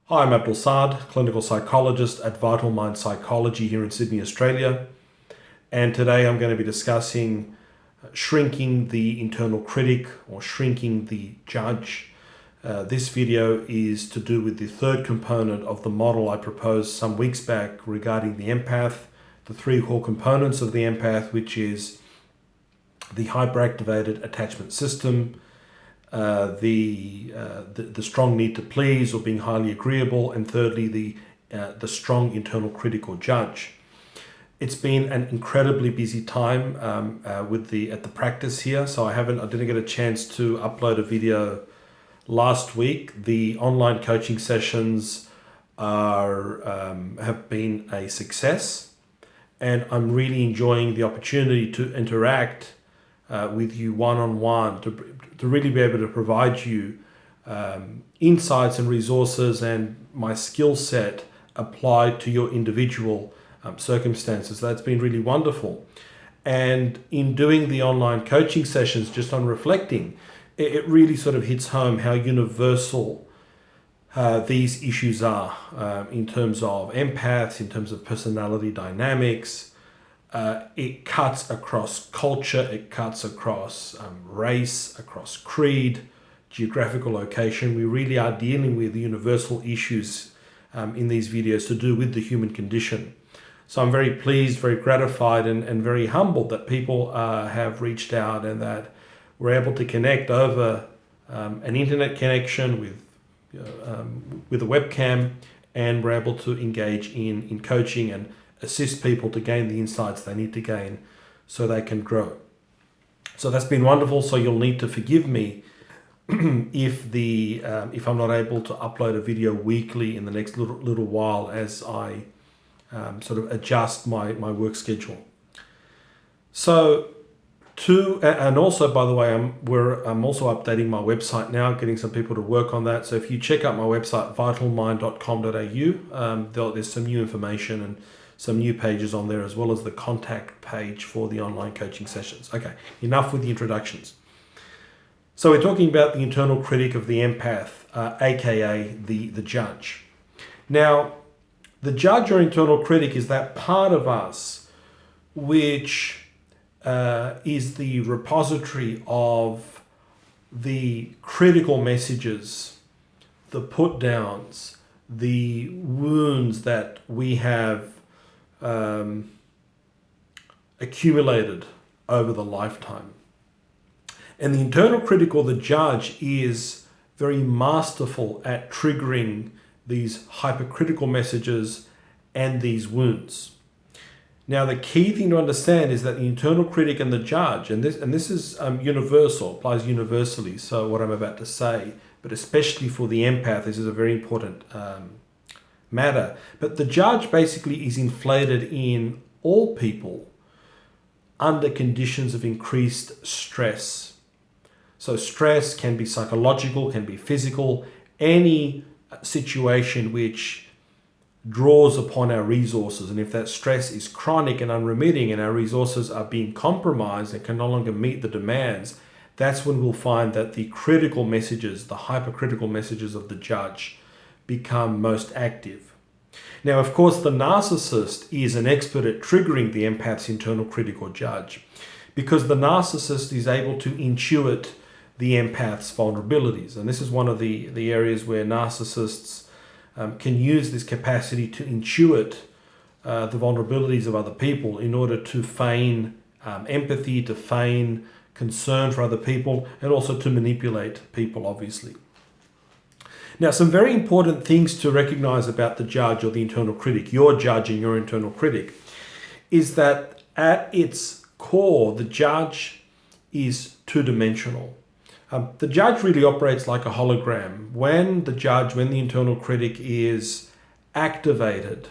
Hi, I'm Abdul Saad, clinical psychologist at Vital Mind Psychology here in Sydney, Australia. And today I'm going to be discussing shrinking the internal critic or shrinking the judge. This video is to do with the third component of the model I proposed some weeks back regarding the empath, the three core components of the empath, which is the hyperactivated attachment system, the strong need to please or being highly agreeable, and thirdly the strong internal critic or judge. It's been an incredibly busy time at the practice here, so I didn't get a chance to upload a video last week. The online coaching sessions have been a success, and I'm really enjoying the opportunity to interact with you one-on-one to really be able to provide you insights and resources and my skill set applied to your individual circumstances. That's been really wonderful. And in doing the online coaching sessions, just on reflecting, it really sort of hits home how universal these issues are in terms of empaths, in terms of personality dynamics. It cuts across culture, it cuts across race, across creed, geographical location. We really are dealing with universal issues in these videos to do with the human condition. So I'm very pleased, very gratified, and very humbled that people have reached out and that we're able to connect over an internet connection with a webcam, and we're able to engage in coaching and assist people to gain the insights they need to gain so they can grow. So that's been wonderful. So you'll need to forgive me if I'm not able to upload a video weekly in the next little while as I sort of adjust my work schedule. So and also, by the way, I'm also updating my website now, getting some people to work on that. So if you check out my website, vitalmind.com.au, there's some new information and some new pages on there, as well as the contact page for the online coaching sessions. Okay, enough with the introductions. So we're talking about the internal critic of the empath, aka the judge. Now, the judge or internal critic is that part of us which is the repository of the critical messages, the put downs, the wounds that we have accumulated over the lifetime. And the internal critic or the judge is very masterful at triggering these hypercritical messages and these wounds. Now, the key thing to understand is that the internal critic and the judge, and this is universal, applies universally, so what I'm about to say, but especially for the empath, this is a very important matter. But the judge basically is inflated in all people under conditions of increased stress. So stress can be psychological, can be physical, any situation which draws upon our resources. And if that stress is chronic and unremitting and our resources are being compromised and can no longer meet the demands, that's when we'll find that the critical messages, the hypercritical messages of the judge become most active. Now, of course, the narcissist is an expert at triggering the empath's internal critic or judge, because the narcissist is able to intuit the empath's vulnerabilities. And this is one of the areas where narcissists can use this capacity to intuit the vulnerabilities of other people in order to feign empathy, to feign concern for other people, and also to manipulate people, obviously. Now, some very important things to recognize about the judge or the internal critic, your judge and your internal critic, is that at its core, the judge is two-dimensional. The judge really operates like a hologram. When the internal critic is activated,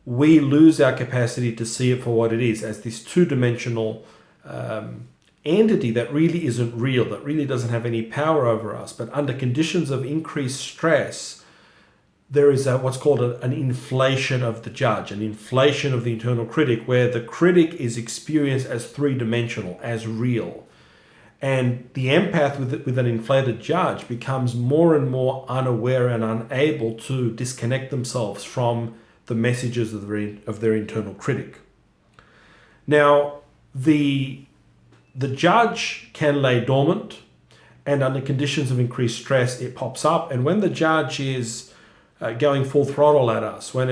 we lose our capacity to see it for what it is, as this two-dimensional entity that really isn't real, that really doesn't have any power over us. But under conditions of increased stress, there is what's called an inflation of the judge, an inflation of the internal critic, where the critic is experienced as three-dimensional, as real. And the empath with an inflated judge becomes more and more unaware and unable to disconnect themselves from the messages of their internal critic. Now, the judge can lay dormant, and under conditions of increased stress, it pops up. And when the judge is going full throttle at us, when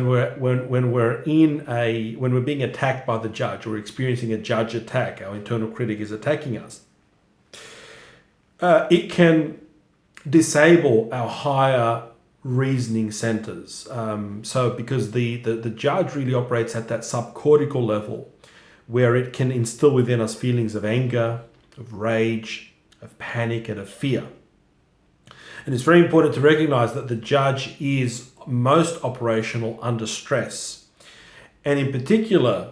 we're being attacked by the judge, or experiencing a judge attack, our internal critic is attacking us, it can disable our higher reasoning centers. So because the judge really operates at that subcortical level, where it can instill within us feelings of anger, of rage, of panic, and of fear. And it's very important to recognize that the judge is most operational under stress. And in particular,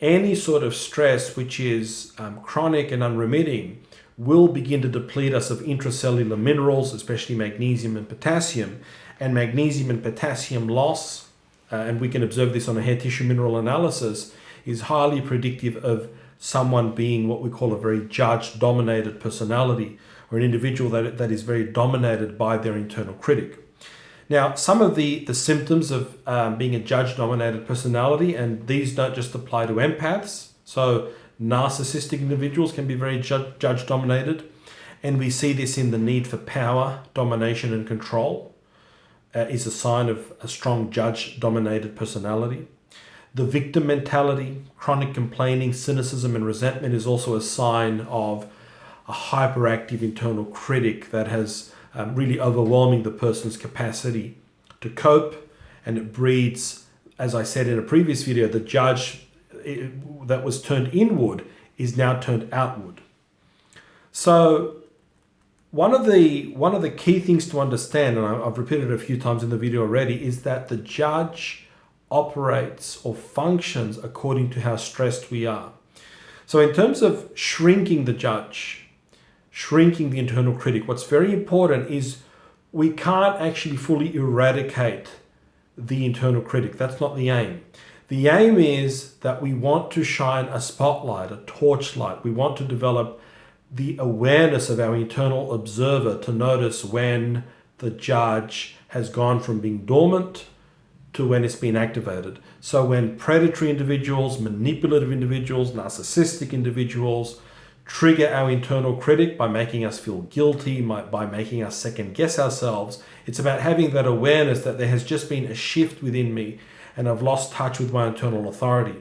any sort of stress which is chronic and unremitting will begin to deplete us of intracellular minerals, especially magnesium and potassium. And magnesium and potassium loss, and we can observe this on a hair tissue mineral analysis, is highly predictive of someone being what we call a very judge-dominated personality, or an individual that is very dominated by their internal critic. Now, some of the symptoms of being a judge-dominated personality, and these don't just apply to empaths, so narcissistic individuals can be very judge-dominated, and we see this in the need for power, domination, and control is a sign of a strong judge-dominated personality. The victim mentality, chronic complaining, cynicism, and resentment is also a sign of a hyperactive internal critic that has really overwhelming the person's capacity to cope, and it breeds, as I said in a previous video, the judge that was turned inward is now turned outward. So one of the key things to understand, and I've repeated it a few times in the video already, is that the judge operates or functions according to how stressed we are. So in terms of shrinking the judge, shrinking the internal critic, what's very important is we can't actually fully eradicate the internal critic. That's not the aim. The aim is that we want to shine a spotlight, a torchlight. We want to develop the awareness of our internal observer to notice when the judge has gone from being dormant to when it's been activated. So when predatory individuals, manipulative individuals, narcissistic individuals trigger our internal critic by making us feel guilty, by making us second guess ourselves, it's about having that awareness that there has just been a shift within me and I've lost touch with my internal authority.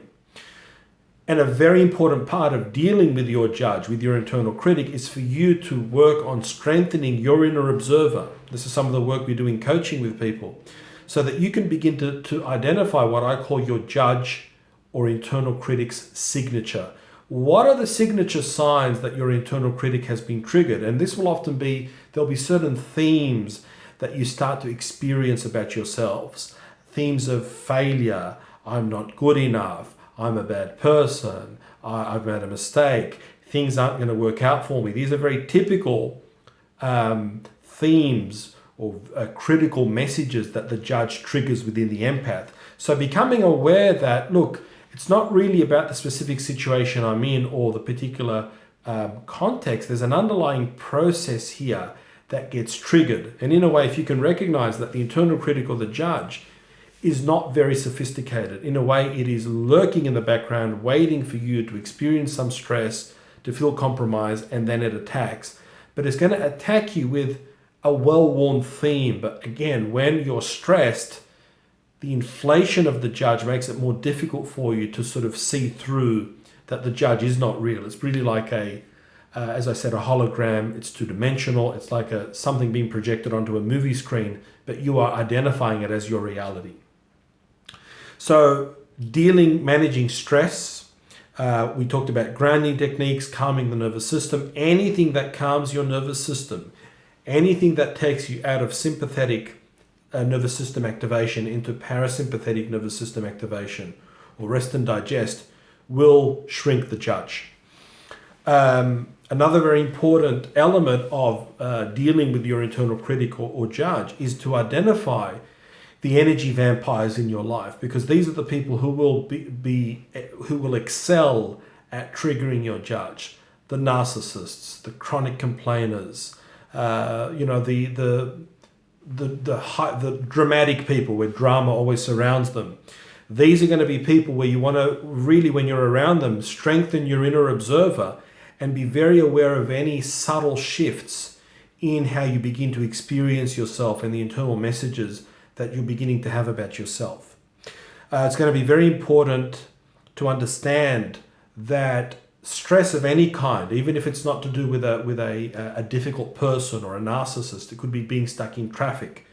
And a very important part of dealing with your judge, with your internal critic, is for you to work on strengthening your inner observer. This is some of the work we do in coaching with people, so that you can begin to identify what I call your judge or internal critic's signature. What are the signature signs that your internal critic has been triggered? And this will often be, there'll be certain themes that you start to experience about yourselves. Themes of failure, I'm not good enough, I'm a bad person, I've made a mistake, things aren't going to work out for me. These are very typical themes or critical messages that the judge triggers within the empath. So becoming aware that, look, it's not really about the specific situation I'm in or the particular context. There's an underlying process here that gets triggered. And in a way, if you can recognize that the internal critic or the judge is not very sophisticated, in a way it is lurking in the background, waiting for you to experience some stress, to feel compromised, and then it attacks. But it's going to attack you with a well-worn theme. But again, when you're stressed, the inflation of the judge makes it more difficult for you to sort of see through that the judge is not real. It's really like as I said, a hologram. It's two-dimensional. It's like something being projected onto a movie screen, but you are identifying it as your reality. So managing stress, we talked about grounding techniques, calming the nervous system. Anything that calms your nervous system, anything that takes you out of sympathetic nervous system activation into parasympathetic nervous system activation, or rest and digest, will shrink the judge. Another very important element of dealing with your internal critic or judge is to identify the energy vampires in your life, because these are the people who will who will excel at triggering your judge. the narcissists, the chronic complainers, the dramatic people where drama always surrounds them. These are going to be people where you want to really, when you're around them, strengthen your inner observer and be very aware of any subtle shifts in how you begin to experience yourself and the internal messages that you're beginning to have about yourself. It's going to be very important to understand that stress of any kind, even if it's not to do with a difficult person or a narcissist, it could be being stuck in traffic.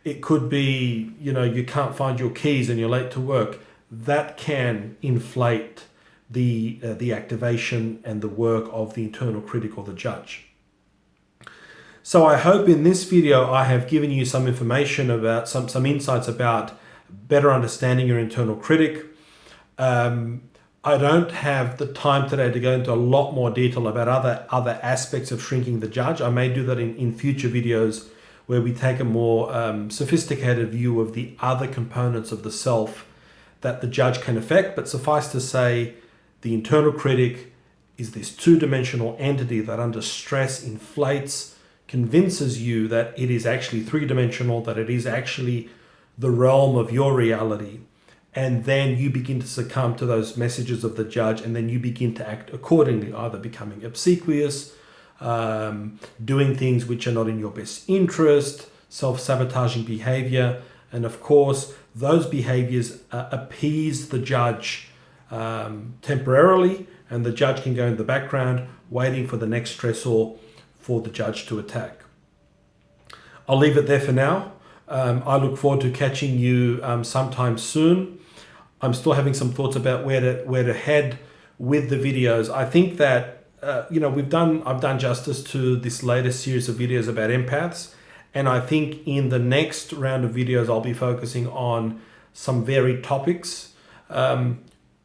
It could be, you can't find your keys and you're late to work. That can inflate the activation and the work of the internal critic or the judge. So I hope in this video I have given you some information about some insights about better understanding your internal critic. I don't have the time today to go into a lot more detail about other aspects of shrinking the judge. I may do that in future videos where we take a more sophisticated view of the other components of the self that the judge can affect. But suffice to say, the internal critic is this two-dimensional entity that under stress inflates, convinces you that it is actually three-dimensional, that it is actually the realm of your reality. And then you begin to succumb to those messages of the judge, and then you begin to act accordingly, either becoming obsequious, doing things which are not in your best interest, self-sabotaging behavior. And of course, those behaviors appease the judge temporarily, and the judge can go in the background waiting for the next stressor for the judge to attack. I'll leave it there for now. I look forward to catching you sometime soon. I'm still having some thoughts about where to head with the videos. I think that I've done justice to this latest series of videos about empaths, and I think in the next round of videos I'll be focusing on some varied topics.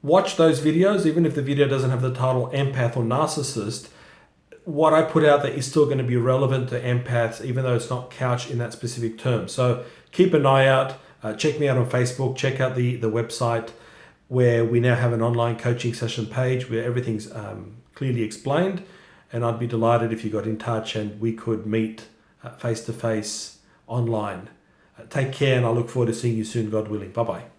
Watch those videos, even if the video doesn't have the title empath or narcissist. What I put out there is still going to be relevant to empaths, even though it's not couched in that specific term. So keep an eye out. Check me out on Facebook. Check out the website, where we now have an online coaching session page where everything's clearly explained. And I'd be delighted if you got in touch and we could meet face-to-face online. Take care, and I look forward to seeing you soon, God willing. Bye-bye.